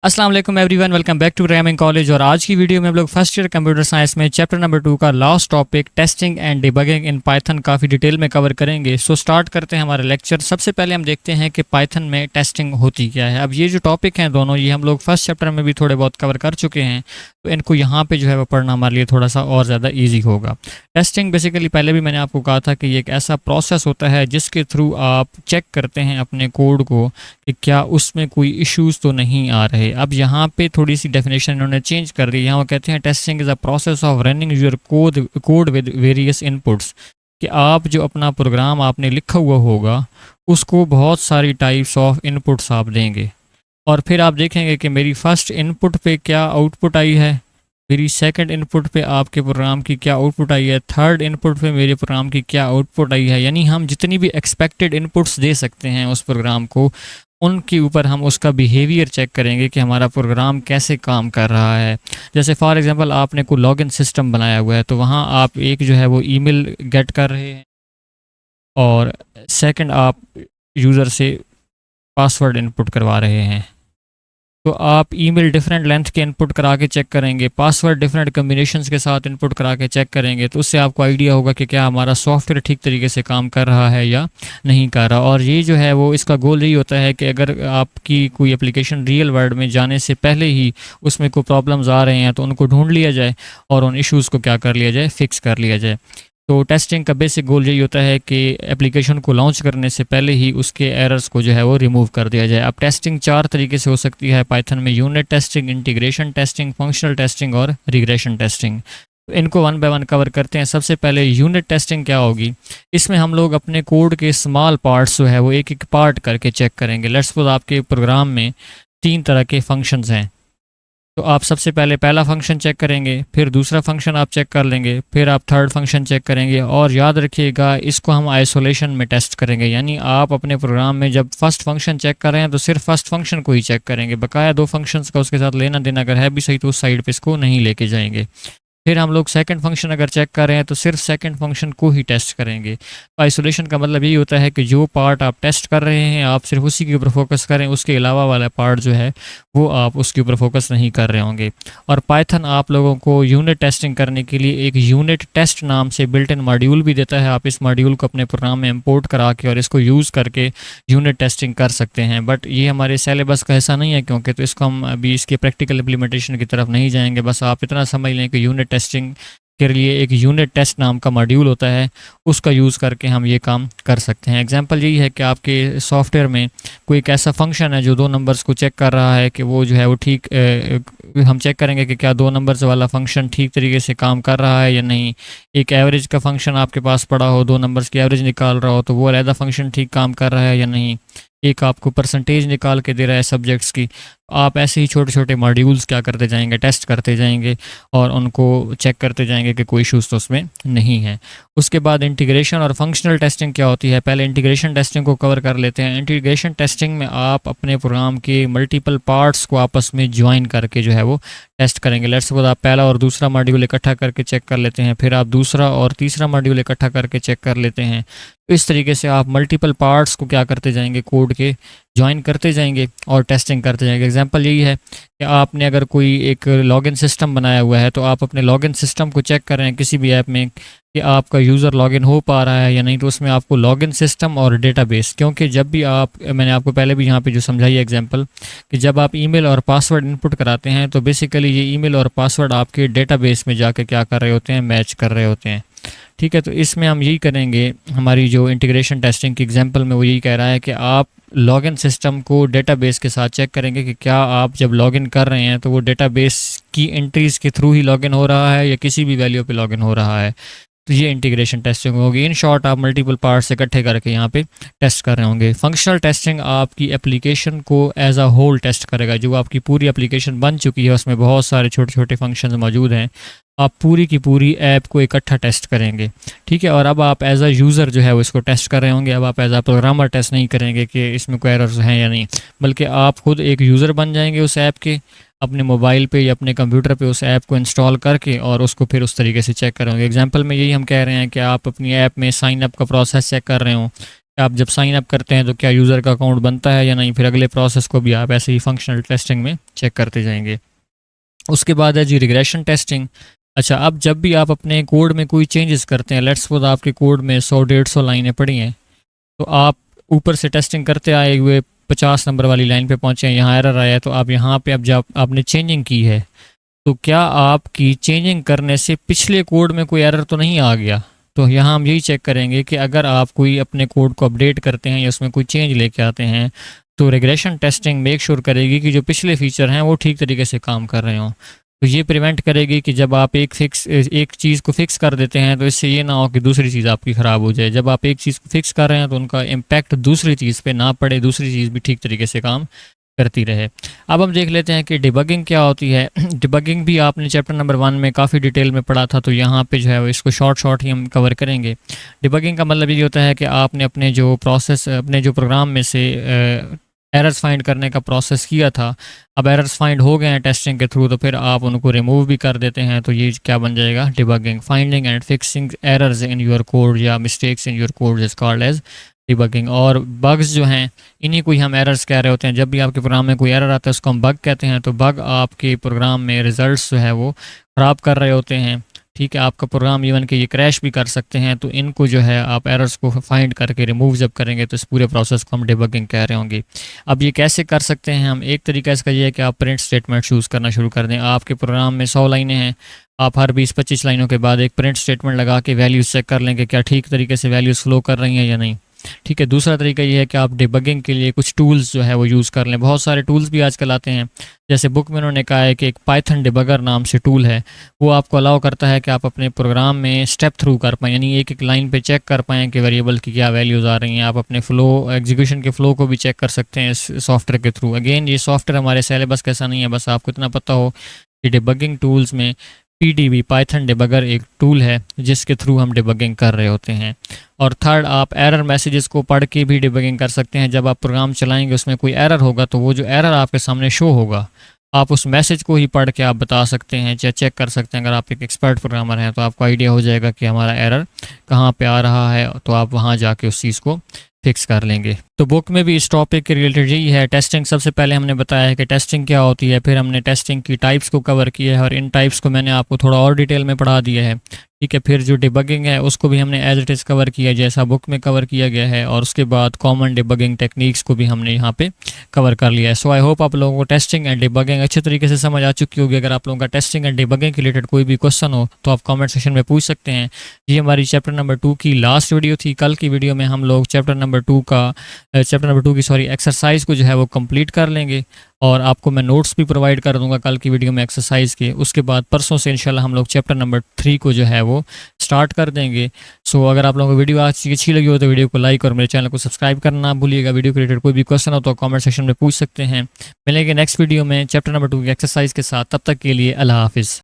अस्सलाम वालेकुम everyone, welcome back to programming college. और आज की वीडियो में हम लोग फर्स्ट ईयर कंप्यूटर साइंस में चैप्टर नंबर 2 का last topic testing and debugging in Python काफ़ी डिटेल में कवर करेंगे। सो स्टार्ट करते हैं हमारा लेक्चर। सबसे पहले हम देखते हैं कि पाइथन में टेस्टिंग होती क्या है। अब ये जो टॉपिक हैं दोनों, ये हम लोग फर्स्ट चैप्टर में भी थोड़े बहुत कवर कर चुके हैं, तो इनको यहाँ पर जो है वो पढ़ना हमारे लिए थोड़ा सा और ज़्यादा ईजी होगा। टेस्टिंग बेसिकली पहले भी मैंने आपको कहा था कि ये एक ऐसा प्रोसेस होता है जिसके थ्रू आप चेक करते हैं अपने कोड को कि क्या उसमें कोई इश्यूज़ तो नहीं आ रहे। अब यहाँ पे थोड़ी सी डेफिनेशन इन्होंने चेंज कर दी। यहाँ वो कहते हैं testing is a process of running your code with various inputs, कि आप जो अपना प्रोग्राम आपने लिखा हुआ होगा उसको बहुत सारी टाइप्स ऑफ इनपुट्स आप देंगे, और फिर आप देखेंगे कि मेरी फर्स्ट इनपुट पे क्या आउटपुट आई है, मेरी सेकंड इनपुट पे आपके प्रोग्राम की क्या आउटपुट आई है, थर्ड इनपुट पे मेरे प्रोग्राम की क्या आउटपुट आई है। यानी हम जितनी भी एक्सपेक्टेड इनपुट्स दे सकते हैं उस प्रोग्राम को, उनके ऊपर हम उसका बिहेवियर चेक करेंगे कि हमारा प्रोग्राम कैसे काम कर रहा है। जैसे फॉर एग्जांपल आपने कोई लॉगिन सिस्टम बनाया हुआ है, तो वहाँ आप एक जो है वो ईमेल गेट कर रहे हैं, और सेकंड आप यूज़र से पासवर्ड इनपुट करवा रहे हैं। तो आप ईमेल डिफरेंट लेंथ के इनपुट करा के चेक करेंगे, पासवर्ड डिफरेंट कम्बिनेशंस के साथ इनपुट करा के चेक करेंगे, तो उससे आपको आइडिया होगा कि क्या हमारा सॉफ्टवेयर ठीक तरीके से काम कर रहा है या नहीं कर रहा। और ये जो है वो इसका गोल यही होता है कि अगर आपकी कोई एप्लीकेशन रियल वर्ल्ड में जाने से पहले ही उसमें कोई प्रॉब्लम्स आ रहे हैं तो उनको ढूंढ लिया जाए और उन इश्यूज़ को क्या कर लिया जाए, फिक्स कर लिया जाए। तो टेस्टिंग का बेसिक गोल यही होता है कि एप्लीकेशन को लॉन्च करने से पहले ही उसके एरर्स को जो है वो रिमूव कर दिया जाए। अब टेस्टिंग चार तरीके से हो सकती है पाइथन में: unit testing, integration testing, functional testing और रिग्रेशन टेस्टिंग। तो इनको वन बाय वन कवर करते हैं। सबसे पहले यूनिट टेस्टिंग क्या होगी। इसमें हम लोग अपने कोड के स्मॉल पार्ट्स जो है वो एक एक पार्ट करके चेक करेंगे। लेट्स सपोज आपके प्रोग्राम में 3 तरह के फंक्शंस हैं, तो आप सबसे पहले पहला फंक्शन चेक करेंगे, फिर दूसरा फंक्शन आप चेक कर लेंगे, फिर आप थर्ड फंक्शन चेक करेंगे। और याद रखिएगा, इसको हम आइसोलेशन में टेस्ट करेंगे, यानी आप अपने प्रोग्राम में जब फर्स्ट फंक्शन चेक कर रहे हैं तो सिर्फ फर्स्ट फंक्शन को ही चेक करेंगे, बकाया 2 फंक्शंस का उसके साथ लेना देना अगर है भी सही तो उस साइड पे इसको नहीं लेके जाएंगे। फिर हम लोग सेकंड फंक्शन अगर चेक कर रहे हैं तो सिर्फ सेकंड फंक्शन को ही टेस्ट करेंगे। आइसोलेशन का मतलब यही होता है कि जो पार्ट आप टेस्ट कर रहे हैं आप सिर्फ उसी के ऊपर फोकस करें, उसके अलावा वाला पार्ट जो है वो आप उसके ऊपर फोकस नहीं कर रहे होंगे। और पाइथन आप लोगों को यूनिट टेस्टिंग करने के लिए एक यूनिट टेस्ट नाम से बिल्ट इन मॉड्यूल भी देता है। आप इस मॉड्यूल को अपने प्रोग्राम में इंपोर्ट करा के और इसको यूज़ करके यूनिट टेस्टिंग कर सकते हैं, बट ये हमारे सिलेबस का हिस्सा नहीं है क्योंकि, तो इसको हम अभी इसके प्रैक्टिकल इम्प्लीमेंटेशन की तरफ नहीं जाएंगे। बस आप इतना समझ लें कि यूनिट टेस्टिंग के लिए एक यूनिट टेस्ट नाम का मॉड्यूल होता है, उसका यूज़ करके हम ये काम कर सकते हैं। एग्जांपल यही है कि आपके सॉफ्टवेयर में कोई एक ऐसा फंक्शन है जो 2 नंबर्स को चेक कर रहा है कि वो जो है वो ठीक, हम चेक करेंगे कि क्या 2 नंबर्स वाला फंक्शन ठीक तरीके से काम कर रहा है या नहीं। एक एवरेज का फंक्शन आपके पास पड़ा हो, 2 नंबर्स की एवरेज निकाल रहा हो, तो वो अलहदा फंक्शन ठीक काम कर रहा है या नहीं। एक आपको परसेंटेज निकाल के दे रहा है सब्जेक्ट्स की। आप ऐसे ही छोटे छोटे मॉड्यूल्स क्या करते जाएंगे, टेस्ट करते जाएंगे और उनको चेक करते जाएंगे कि कोई इशूज़ तो उसमें नहीं है। उसके बाद इंटीग्रेशन और फंक्शनल टेस्टिंग क्या होती है। पहले इंटीग्रेशन टेस्टिंग को कवर कर लेते हैं। इंटीग्रेशन टेस्टिंग में आप अपने प्रोग्राम के मल्टीपल पार्ट्स को आपस में ज्वाइन करके जो है वो टेस्ट करेंगे। लेट्स सपोज आप पहला और दूसरा मॉड्यूल इकट्ठा करके चेक कर लेते हैं, फिर आप दूसरा और तीसरा मॉड्यूल इकट्ठा करके चेक कर लेते हैं। तो इस तरीके से आप मल्टीपल पार्ट्स को क्या करते जाएंगे, कोड के ज्वाइन करते जाएंगे और टेस्टिंग करते जाएंगे। एग्जांपल यही है कि आपने अगर कोई एक लॉगिन सिस्टम बनाया हुआ है, तो आप अपने लॉगिन सिस्टम को चेक कर रहे हैं किसी भी ऐप में कि आपका यूज़र लॉगिन हो पा रहा है या नहीं, तो उसमें आपको लॉगिन सिस्टम और डेटाबेस, क्योंकि जब भी आप, मैंने आपको पहले भी यहाँ पे जो समझाई है एग्जांपल, कि जब आप ईमेल और पासवर्ड इनपुट कराते हैं तो बेसिकली ये ईमेल और पासवर्ड आपके डेटाबेस में जाके क्या कर रहे होते हैं, मैच कर रहे होते हैं। ठीक है, तो इसमें हम यही करेंगे। हमारी जो इंटीग्रेशन टेस्टिंग की एग्जांपल में वो यही कह रहा है कि आप लॉगिन सिस्टम को डेटाबेस के साथ चेक करेंगे कि क्या आप जब लॉगिन कर रहे हैं तो वो डेटाबेस की एंट्रीज़ के थ्रू ही लॉगिन हो रहा है या किसी भी वैल्यू पे लॉगिन हो रहा है। तो ये इंटीग्रेशन टेस्टिंग होगी। इन शॉर्ट आप मल्टीपल पार्ट्स इकट्ठे करके यहाँ पे टेस्ट कर रहे होंगे। फंक्शनल टेस्टिंग आपकी एप्लीकेशन को एज अ होल टेस्ट करेगा। जो आपकी पूरी एप्लीकेशन बन चुकी है उसमें बहुत सारे छोटे छोटे फंक्शंस मौजूद हैं, आप पूरी की पूरी ऐप को इकट्ठा टेस्ट करेंगे। ठीक है, और अब आप एज अ यूज़र जो है वो इसको टेस्ट कर रहे होंगे। अब आप एज अ प्रोग्रामर टेस्ट नहीं करेंगे कि इसमें कोई एरर्स हैं या नहीं, बल्कि आप खुद एक यूज़र बन जाएंगे उस ऐप के, अपने मोबाइल पे या अपने कंप्यूटर पे उस ऐप को इंस्टॉल करके और उसको फिर उस तरीके से चेक करेंगे। एग्जांपल में यही हम कह रहे हैं कि आप अपनी ऐप में साइन अप का प्रोसेस चेक कर रहे हो, आप जब साइन अप करते हैं तो क्या यूज़र का अकाउंट बनता है या नहीं, फिर अगले प्रोसेस को भी आप ऐसे ही फंक्शनल टेस्टिंग में चेक करते जाएंगे। उसके बाद है जी रिग्रेशन टेस्टिंग। अच्छा, अब जब भी आप अपने कोड में कोई चेंजेस करते हैं, लेट्स सपोज आपके कोड में 100-150 लाइनें पड़ी हैं, तो आप ऊपर से टेस्टिंग करते आए हुए 50 नंबर वाली लाइन पे पहुंचे हैं, यहाँ एरर आया है, तो आप यहाँ पे अब जब आपने चेंजिंग की है तो क्या आपकी चेंजिंग करने से पिछले कोड में कोई एरर तो नहीं आ गया। तो यहाँ हम यही चेक करेंगे कि अगर आप कोई अपने कोड को अपडेट करते हैं या उसमें कोई चेंज लेके आते हैं, तो रिग्रेशन टेस्टिंग मेक श्योर करेगी कि जो पिछले फीचर हैं वो ठीक तरीके से काम कर रहे हों। तो ये प्रिवेंट करेगी कि जब आप एक चीज़ को फिक्स कर देते हैं तो इससे ये ना हो कि दूसरी चीज़ आपकी ख़राब हो जाए। जब आप एक चीज़ को फिक्स कर रहे हैं तो उनका इम्पैक्ट दूसरी चीज़ पे ना पड़े, दूसरी चीज़ भी ठीक तरीके से काम करती रहे। अब हम देख लेते हैं कि डिबगिंग क्या होती है। डिबगिंग भी आपने चैप्टर नंबर 1 में काफ़ी डिटेल में पढ़ा था, तो यहाँ पे जो है वो इसको शॉर्ट ही हम कवर करेंगे। डिबगिंग का मतलब ये होता है कि आपने अपने जो प्रोग्राम में से एरर्स फाइंड करने का प्रोसेस किया था, अब एरर्स फाइंड हो गए हैं टेस्टिंग के थ्रू, तो फिर आप उनको रिमूव भी कर देते हैं। तो ये क्या बन जाएगा, debugging. Finding and fixing errors in your code या mistakes in your code is called as debugging. और बग्स जो हैं, इन्हीं को ही हम एरर्स कह रहे होते हैं। जब भी आपके प्रोग्राम में कोई एरर आता है उसको हम बग कहते हैं। तो बग आपके प्रोग्राम में रिजल्ट्स जो है वो ख़राब कर रहे होते हैं, ठीक है। आपका प्रोग्राम इवन कि ये क्रैश भी कर सकते हैं। तो इनको जो है आप एरर्स को फाइंड करके रिमूव जब करेंगे तो इस पूरे प्रोसेस को हम डिबगिंग कह रहे होंगे। अब ये कैसे कर सकते हैं हम, एक तरीका इसका ये है कि आप प्रिंट स्टेटमेंट यूज़ करना शुरू कर दें। आपके प्रोग्राम में 100 लाइनें हैं, आप हर 20-25 लाइनों के बाद एक प्रिंट स्टेटमेंट लगा के वैल्यूज़ चेक कर लें कि क्या ठीक तरीके से वैल्यूज़ फ्लो कर रही हैं या नहीं, ठीक है। दूसरा तरीका ये है कि आप डिबगिंग के लिए कुछ टूल्स जो है वो यूज़ कर लें। बहुत सारे टूल्स भी आजकल आते हैं, जैसे बुक में उन्होंने कहा है कि एक पाइथन डिबगर नाम से टूल है, वो आपको अलाउ करता है कि आप अपने प्रोग्राम में स्टेप थ्रू कर पाएँ, यानी एक एक लाइन पे चेक कर पाएँ कि वेरिएबल की क्या वैल्यूज़ आ रही हैं। आप अपने एग्जीक्यूशन के फ़्लो को भी चेक कर सकते हैं इस सॉफ्टवेयर के थ्रू। अगेन ये सॉफ्टवेयर हमारे सिलेबस कैसा नहीं है, बस आपको इतना पता हो कि डिबगिंग टूल्स में PDB पाइथन डिबगर एक टूल है जिसके थ्रू हम डिबगिंग कर रहे होते हैं। और थर्ड, आप एरर मैसेजेस को पढ़ के भी डिबगिंग कर सकते हैं। जब आप प्रोग्राम चलाएंगे उसमें कोई एरर होगा तो वो जो एरर आपके सामने शो होगा, आप उस मैसेज को ही पढ़ के आप बता सकते हैं या चेक कर सकते हैं। अगर आप एक एक्सपर्ट प्रोग्रामर हैं तो आपको आइडिया हो जाएगा कि हमारा एरर कहाँ पे आ रहा है, तो आप वहाँ जाके उस चीज़ को फिक्स कर लेंगे। तो बुक में भी इस टॉपिक के रिलेटेड यही है। टेस्टिंग सबसे पहले हमने बताया है कि टेस्टिंग क्या होती है, फिर हमने टेस्टिंग की टाइप्स को कवर किया है और इन टाइप्स को मैंने आपको थोड़ा और डिटेल में पढ़ा दिया है, ठीक है। फिर जो डिबगिंग है उसको भी हमने एज इट इज़ कवर किया जैसा बुक में कवर किया गया है, और उसके बाद कॉमन डिबगिंग टेक्निक्स को भी हमने यहाँ पे कवर कर लिया है। सो आई होप आप लोगों को टेस्टिंग एंड डिबगिंग अच्छे तरीके से समझ आ चुकी होगी। अगर आप लोगों का टेस्टिंग एंड डिबगिंग के रिलेटेड कोई भी क्वेश्चन हो तो आप कमेंट सेक्शन में पूछ सकते हैं। ये हमारी चैप्टर नंबर 2 की लास्ट वीडियो थी। कल की वीडियो में हम लोग चैप्टर नंबर 2 की एक्सरसाइज को जो है वो कंप्लीट कर लेंगे, और आपको मैं नोट्स भी प्रोवाइड कर दूंगा कल की वीडियो में एक्सरसाइज के। उसके बाद परसों से इंशाल्लाह हम लोग चैप्टर नंबर 3 को जो है वो स्टार्ट कर देंगे। सो अगर आप लोगों को वीडियो आज की अच्छी लगी हो तो वीडियो को लाइक और मेरे चैनल को सब्सक्राइब करना ना भूलिएगा। वीडियो के रिलेटेड कोई भी क्वेश्चन हो तो कमेंट सेक्शन में पूछ सकते हैं। मिलेंगे नेक्स्ट वीडियो में चैप्टर नंबर 2 की एक्सरसाइज के साथ। तब तक के लिए अल्लाह हाफिज़।